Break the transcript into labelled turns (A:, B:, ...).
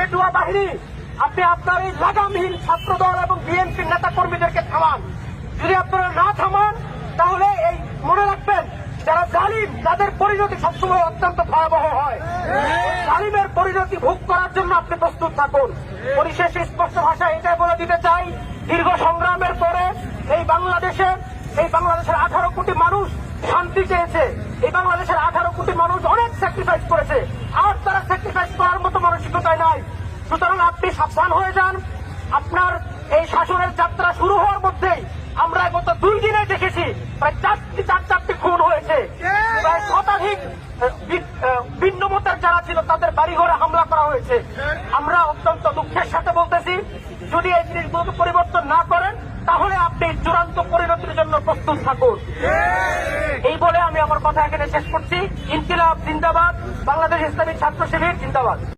A: পেটুয়া বাহিনী, আপনি আপনার এই লাগামহীন ছাত্রদল এবং বিএনপির নেতা কর্মীদেরকে থামান। যদি আপনারা না থামান তাহলে এই মনে রাখবেন, যারা জালিম তাদের পরিণতি সবসময় অত্যন্ত ভয়াবহ হয়। জালিমের পরিণতি ভোগ করার জন্য আপনি প্রস্তুত থাকুন। পরিশেষে স্পষ্ট ভাষায় এটাই বলে দিতে চাই, দীর্ঘ সংগ্রামের পরে এই বাংলাদেশের 18 কোটি মানুষ শান্তি চেয়েছে। এই বাংলাদেশের 18 কোটি মানুষ অনেক স্যাক্রিফাইস করেছে, আর তারা স্যাক্রিফাইস করার মতো মানসিকতায় নাই। সুতরাং আপনি সাবধান হয়ে যান। আপনার এই শাসনের যাত্রা শুরু হওয়ার মধ্যেই আমরা গত 2 দিনে দেখেছি প্রায় 4টি খুন হয়েছে, প্রায় শতাধিক ভিন্নমতের যারা ছিল তাদের বাড়িঘরে হামলা করা হয়েছে। আমরা অত্যন্ত দুঃখের সাথে বলতেছি, যদি এই জিনিসগুলোকে পরিবর্তন না করেন তাহলে আপনি চূড়ান্ত পরিণতির জন্য প্রস্তুত থাকুন। এই বলে আমি আমার কথা এখানে শেষ করছি। ইনকিলাব জিন্দাবাদ, বাংলাদেশ ইসলামী ছাত্র শিবির জিন্দাবাদ।